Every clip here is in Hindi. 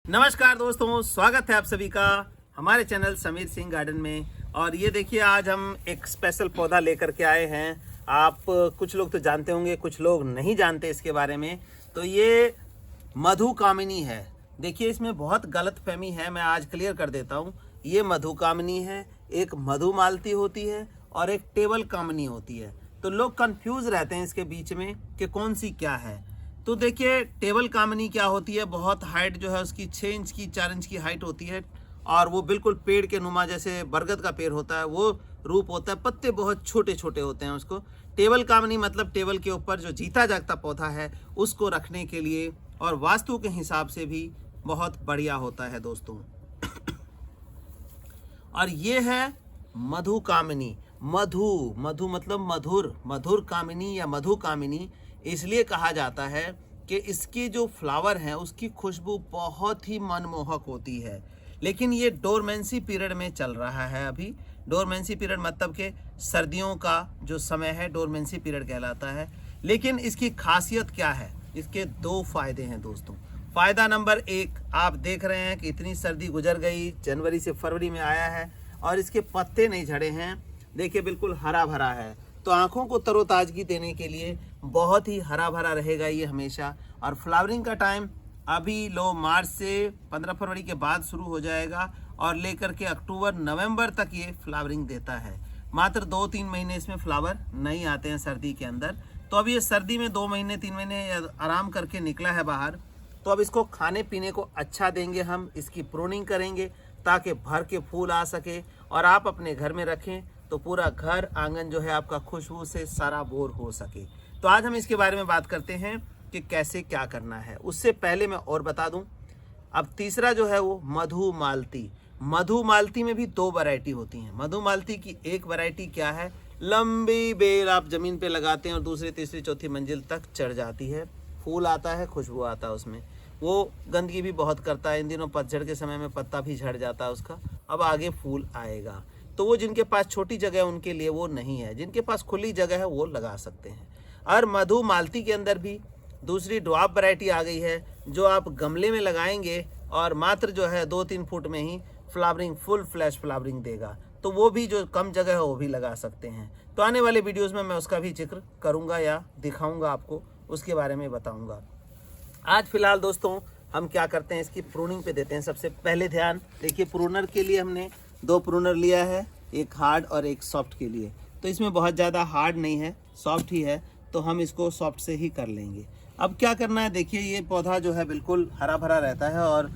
नमस्कार दोस्तों, स्वागत है आप सभी का हमारे चैनल समीर सिंह गार्डन में। और ये देखिए, आज हम एक स्पेशल पौधा लेकर के आए हैं। आप कुछ लोग तो जानते होंगे, कुछ लोग नहीं जानते इसके बारे में। तो ये मधुकामिनी है। देखिए, इसमें बहुत गलतफहमी है, मैं आज क्लियर कर देता हूँ। ये मधुकामिनी है, एक मधुमालती होती है और एक टेबल कामिनी होती है। तो लोग कंफ्यूज रहते हैं इसके बीच में कि कौन सी क्या है। तो देखिए, टेबल कामिनी क्या होती है, बहुत हाइट जो है उसकी 6 इंच की 4 इंच की हाइट होती है और वो बिल्कुल पेड़ के नुमा, जैसे बरगद का पेड़ होता है वो रूप होता है। पत्ते बहुत छोटे छोटे होते हैं उसको। टेबल कामिनी मतलब टेबल के ऊपर जो जीता जागता पौधा है उसको रखने के लिए और वास्तु के हिसाब से भी बहुत बढ़िया होता है दोस्तों। और ये है मधुकामिनी। मधु मधु मतलब मधुर, मधुर कामिनी या मधुकामिनी इसलिए कहा जाता है कि इसके जो फ्लावर हैं उसकी खुशबू बहुत ही मनमोहक होती है। लेकिन ये डोरमेंसी पीरियड में चल रहा है अभी। डोरमेंसी पीरियड मतलब कि सर्दियों का जो समय है डोरमेंसी पीरियड कहलाता है। लेकिन इसकी खासियत क्या है? इसके 2 फायदे हैं दोस्तों। फायदा नंबर 1, आप देख रहे हैं कि इतनी सर्दी गुजर गई, जनवरी से फरवरी में आया है और इसके पत्ते नहीं झड़े हैं। देखिए, बिल्कुल हरा भरा है। तो आंखों को तरोताजगी देने के लिए बहुत ही हरा भरा रहेगा ये हमेशा। और फ्लावरिंग का टाइम अभी लो मार्च से 15 फरवरी के बाद शुरू हो जाएगा और लेकर के अक्टूबर नवंबर तक ये फ्लावरिंग देता है। मात्र 2-3 महीने इसमें फ्लावर नहीं आते हैं सर्दी के अंदर। तो अब ये सर्दी में 2 महीने 3 महीने आराम करके निकला है बाहर। तो अब इसको खाने पीने को अच्छा देंगे, हम इसकी प्रूनिंग करेंगे ताकि भर के फूल आ सके और आप अपने घर में रखें तो पूरा घर आंगन जो है आपका खुशबू से सराबोर हो सके। तो आज हम इसके बारे में बात करते हैं कि कैसे क्या करना है। उससे पहले मैं और बता दूं, अब तीसरा जो है वो मधुमालती। मधुमालती में भी 2 वैरायटी होती हैं। मधुमालती की एक वैरायटी क्या है, लंबी बेल आप जमीन पे लगाते हैं और दूसरी तीसरी चौथी मंजिल तक चढ़ जाती है, फूल आता है, खुशबू आता है उसमें। वो गंदगी भी बहुत करता है। इन दिनों पतझड़ के समय में पत्ता भी झड़ जाता है उसका। अब आगे फूल आएगा। तो वो जिनके पास छोटी जगह है उनके लिए वो नहीं है, जिनके पास खुली जगह है वो लगा सकते हैं। और मधुमालती के अंदर भी दूसरी ड्वार्फ वैरायटी आ गई है जो आप गमले में लगाएंगे और मात्र जो है 2-3 फुट में ही फ्लावरिंग, फुल फ्लैश फ्लावरिंग देगा। तो वो भी जो कम जगह है वो भी लगा सकते हैं। तो आने वाले वीडियोस में मैं उसका भी जिक्र करूंगा या दिखाऊंगा, आपको उसके बारे में बताऊंगा। आज फिलहाल दोस्तों हम क्या करते हैं, इसकी प्रूनिंग पे देते हैं सबसे पहले ध्यान। देखिए, प्रूनर के लिए हमने 2 प्रूनर लिया है, एक हार्ड और एक सॉफ्ट के लिए। तो इसमें बहुत ज़्यादा हार्ड नहीं है, सॉफ्ट ही है, तो हम इसको सॉफ्ट से ही कर लेंगे। अब क्या करना है, देखिए ये पौधा जो है बिल्कुल हरा भरा रहता है और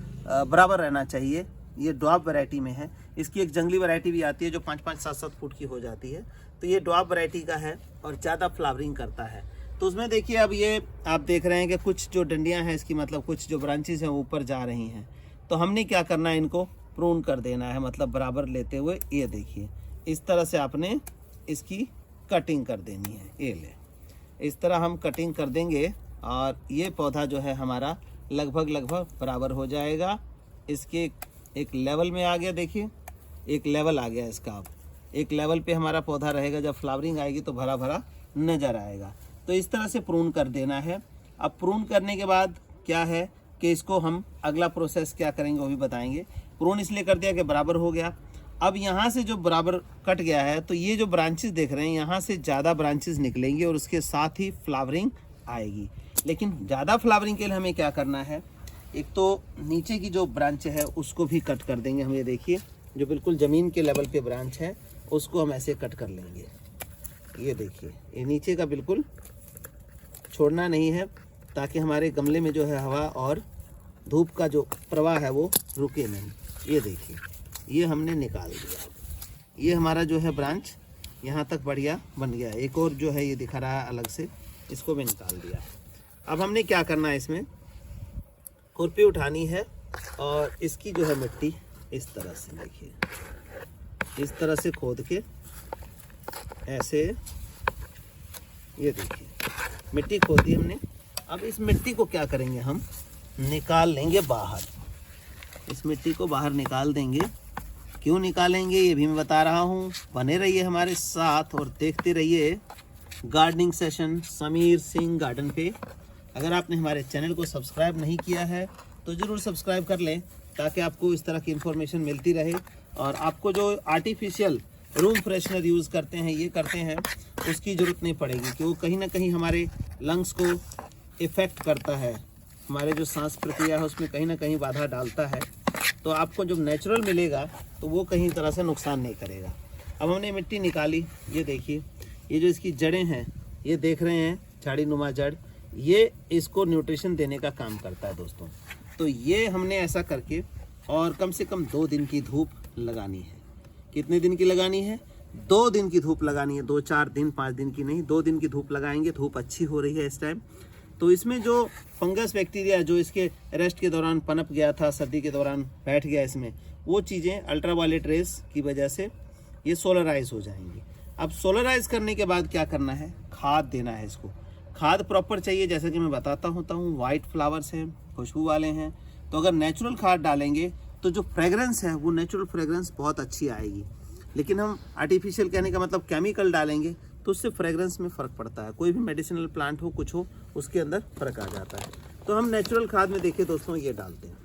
बराबर रहना चाहिए। ये ड्वार्फ वैरायटी में है। इसकी एक जंगली वैरायटी भी आती है जो 5-5, 7-7 फुट की हो जाती है। तो ये ड्वार्फ वैरायटी का है और ज़्यादा फ्लावरिंग करता है। तो उसमें देखिए, अब ये आप देख रहे हैं कि कुछ जो डंडियाँ हैं इसकी, मतलब कुछ जो ब्रांचेस हैं ऊपर जा रही हैं। तो हमने क्या करना है, इनको प्रून कर देना है, मतलब बराबर लेते हुए। ये देखिए, इस तरह से आपने इसकी कटिंग कर देनी है। ये ले, इस तरह हम कटिंग कर देंगे और ये पौधा जो है हमारा लगभग बराबर हो जाएगा। इसके एक लेवल में आ गया, देखिए एक लेवल आ गया इसका। अब एक लेवल पे हमारा पौधा रहेगा, जब फ्लावरिंग आएगी तो भरा भरा नज़र आएगा। तो इस तरह से प्रून कर देना है। अब प्रून करने के बाद क्या है कि इसको हम अगला प्रोसेस क्या करेंगे वो भी बताएंगे। प्रून इसलिए कर दिया कि बराबर हो गया। अब यहाँ से जो बराबर कट गया है तो ये जो ब्रांचेस देख रहे हैं यहाँ से ज़्यादा ब्रांचेस निकलेंगी और उसके साथ ही फ्लावरिंग आएगी। लेकिन ज़्यादा फ्लावरिंग के लिए हमें क्या करना है, एक तो नीचे की जो ब्रांच है उसको भी कट कर देंगे हम। ये देखिए, जो बिल्कुल ज़मीन के लेवल पे ब्रांच है उसको हम ऐसे कट कर लेंगे। ये देखिए, ये नीचे का बिल्कुल छोड़ना नहीं है ताकि हमारे गमले में जो है हवा और धूप का जो प्रवाह है वो रुके नहीं। ये देखिए, ये हमने निकाल दिया। ये हमारा जो है ब्रांच यहाँ तक बढ़िया बन गया। एक और जो है ये दिखा रहा है अलग से, इसको भी निकाल दिया। अब हमने क्या करना है, इसमें खुरपी उठानी है और इसकी जो है मिट्टी इस तरह से, देखिए इस तरह से खोद के ऐसे, ये देखिए मिट्टी खोदी हमने। अब इस मिट्टी को क्या करेंगे, हम निकाल लेंगे बाहर। इस मिट्टी को बाहर निकाल देंगे। क्यों निकालेंगे ये भी मैं बता रहा हूँ। बने रहिए हमारे साथ और देखते रहिए gardening session Sameer Singh garden पे। अगर आपने हमारे चैनल को सब्सक्राइब नहीं किया है तो ज़रूर सब्सक्राइब कर लें ताकि आपको इस तरह की इन्फॉर्मेशन मिलती रहे। और आपको जो आर्टिफिशियल रूम फ्रेशनर यूज़ करते हैं, ये करते हैं, उसकी ज़रूरत नहीं पड़ेगी, कि वो कहीं ना कहीं हमारे लंग्स को इफ़ेक्ट करता है, हमारे जो सांस प्रक्रिया है उसमें कहीं ना कहीं बाधा डालता है। तो आपको जब नेचुरल मिलेगा तो वो कहीं तरह से नुकसान नहीं करेगा। अब हमने मिट्टी निकाली, ये देखिए, ये जो इसकी जड़ें हैं, ये देख रहे हैं, झाड़ी नुमा जड़, ये इसको न्यूट्रिशन देने का काम करता है दोस्तों। तो ये हमने ऐसा करके, और कम से कम 2 दिन की धूप लगानी है। कितने दिन की लगानी है? 2 दिन की धूप लगानी है। 2-4 दिन, 5 दिन की नहीं, 2 दिन की धूप लगाएंगे। धूप अच्छी हो रही है इस टाइम, तो इसमें जो फंगस बैक्टीरिया जो इसके रेस्ट के दौरान पनप गया था, सर्दी के दौरान बैठ गया इसमें, वो चीज़ें अल्ट्रावायलेट रेस की वजह से ये सोलराइज हो जाएंगी। अब सोलराइज करने के बाद क्या करना है? खाद देना है इसको। खाद प्रॉपर चाहिए, जैसा कि मैं बताता होता हूँ। वाइट फ्लावर्स हैं, खुशबू वाले हैं, तो अगर नेचुरल खाद डालेंगे तो जो फ्रेगरेंस है वो नेचुरल फ्रेगरेंस बहुत अच्छी आएगी। लेकिन हम आर्टिफिशियल कहने का मतलब केमिकल डालेंगे तो उससे फ्रेगरेंस में फ़र्क पड़ता है। कोई भी मेडिसिनल प्लांट हो, कुछ हो, उसके अंदर फ़र्क आ जाता है। तो हम नेचुरल खाद में देखिए दोस्तों, ये डालते हैं।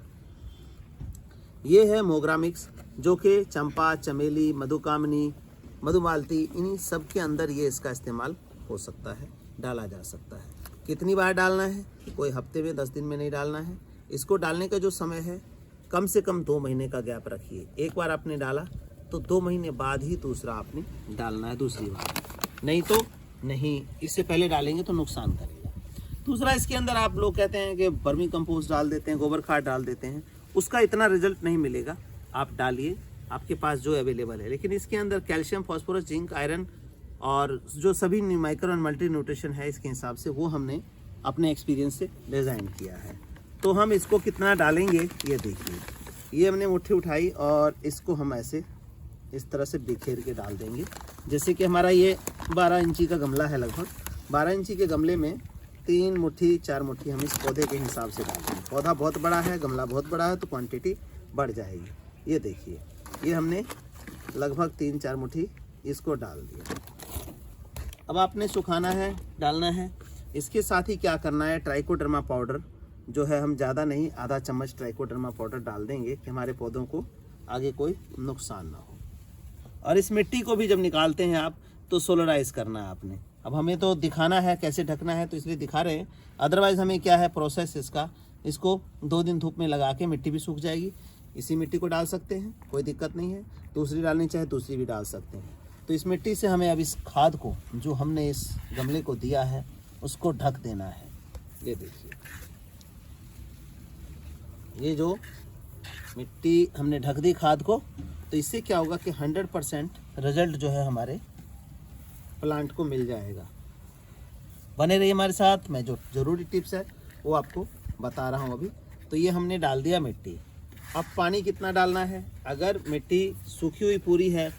ये है मोगरा मिक्स, जो कि चंपा, चमेली, मधुकामनी, मधुमालती, इन्हीं सब के अंदर ये इसका इस्तेमाल हो सकता है, डाला जा सकता है। कितनी बार डालना है? कोई हफ्ते में, 10 दिन में नहीं डालना है। इसको डालने का जो समय है, कम से कम 2 महीने का गैप रखिए। एक बार आपने डाला तो 2 महीने बाद ही दूसरा आपने डालना है, दूसरी बार, नहीं तो नहीं। इससे पहले डालेंगे तो नुकसान करेगा। दूसरा, इसके अंदर आप लोग कहते हैं कि वर्मी कंपोस्ट डाल देते हैं, गोबर खाद डाल देते हैं, उसका इतना रिजल्ट नहीं मिलेगा। आप डालिए आपके पास जो अवेलेबल है, लेकिन इसके अंदर कैल्शियम, फास्फोरस, जिंक, आयरन और जो सभी माइक्रो और मल्टी न्यूट्रिशन है इसके हिसाब से, वो हमने अपने एक्सपीरियंस से डिज़ाइन किया है। तो हम इसको कितना डालेंगे, ये देखिए। ये हमने मुट्ठी उठाई और इसको हम ऐसे इस तरह से बिखेर के डाल देंगे। जैसे कि हमारा ये 12 इंची का गमला है, लगभग 12 इंची के गमले में 3 मुट्ठी 4 मुट्ठी हम इस पौधे के हिसाब से डालेंगे। पौधा बहुत बड़ा है, गमला बहुत बड़ा है, तो क्वांटिटी बढ़ जाएगी। ये देखिए, ये हमने लगभग 3-4 मुट्ठी इसको डाल दिया। अब आपने सुखाना है, डालना है। इसके साथ ही क्या करना है, ट्राइकोडर्मा पाउडर जो है, हम ज़्यादा नहीं, आधा चम्मच ट्राइकोडर्मा पाउडर डाल देंगे कि हमारे पौधों को आगे कोई नुकसान ना हो। और इस मिट्टी को भी जब निकालते हैं आप, तो सोलराइज करना है आपने। अब हमें तो दिखाना है कैसे ढकना है, तो इसलिए दिखा रहे हैं। अदरवाइज़ हमें क्या है प्रोसेस इसका, इसको 2 दिन धूप में लगा के मिट्टी भी सूख जाएगी। इसी मिट्टी को डाल सकते हैं, कोई दिक्कत नहीं है। दूसरी डालनी चाहे दूसरी भी डाल सकते हैं। तो इस मिट्टी से हमें अब इस खाद को, जो हमने इस गमले को दिया है, उसको ढक देना है। ये देखिए, ये जो मिट्टी हमने ढक दी खाद को, तो इससे क्या होगा कि 100% रिजल्ट जो है हमारे प्लांट को मिल जाएगा। बने रहिए हमारे साथ, मैं जो ज़रूरी टिप्स है वो आपको बता रहा हूँ अभी। तो ये हमने डाल दिया मिट्टी। अब पानी कितना डालना है? अगर मिट्टी सूखी हुई पूरी है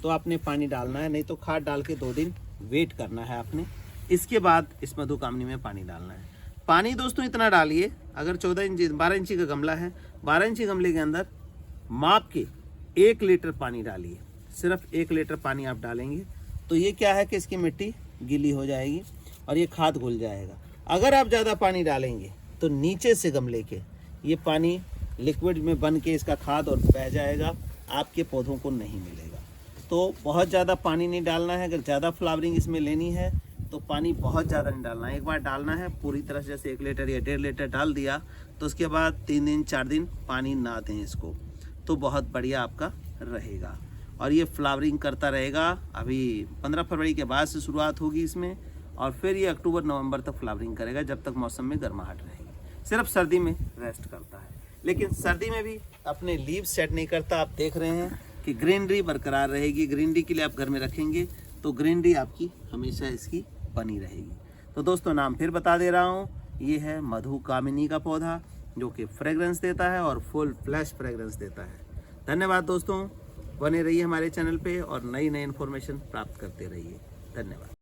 तो आपने पानी डालना है, नहीं तो खाद डाल के 2 दिन वेट करना है आपने। इसके बाद इस मधुकामनी में पानी डालना है। पानी दोस्तों इतना डालिए, अगर 12 इंची का गमला है, 12 इंची गमले के अंदर माप के 1 लीटर पानी डालिए। सिर्फ 1 लीटर पानी आप डालेंगे तो ये क्या है कि इसकी मिट्टी गीली हो जाएगी और ये खाद घुल जाएगा। अगर आप ज़्यादा पानी डालेंगे तो नीचे से गमले के ये पानी लिक्विड में बन के इसका खाद और बह जाएगा, आपके पौधों को नहीं मिलेगा। तो बहुत ज़्यादा पानी नहीं डालना है। अगर ज़्यादा फ्लावरिंग इसमें लेनी है तो पानी बहुत ज़्यादा नहीं डालना है। एक बार डालना है पूरी तरह से, जैसे 1 लीटर या 1.5 लीटर डाल दिया, तो उसके बाद 3 दिन 4 दिन पानी ना दें इसको, तो बहुत बढ़िया आपका रहेगा। और ये फ्लावरिंग करता रहेगा। अभी 15 फरवरी के बाद से शुरुआत होगी इसमें, और फिर ये अक्टूबर नवंबर तक फ्लावरिंग करेगा, जब तक मौसम में गर्माहट रहेगी। सिर्फ सर्दी में रेस्ट करता है, लेकिन सर्दी में भी अपने लीव सेट नहीं करता। आप देख रहे हैं कि ग्रीनरी बरकरार रहेगी। ग्रीनरी के लिए आप घर में रखेंगे तो ग्रीनरी आपकी हमेशा इसकी बनी रहेगी। तो दोस्तों, नाम फिर बता दे रहा हूँ, ये है मधुकामिनी का पौधा, जो कि फ्रेगरेंस देता है और फुल फ्लैश फ्रेगरेंस देता है। धन्यवाद दोस्तों, बने रहिए हमारे चैनल पे और नई नई इन्फॉर्मेशन प्राप्त करते रहिए। धन्यवाद।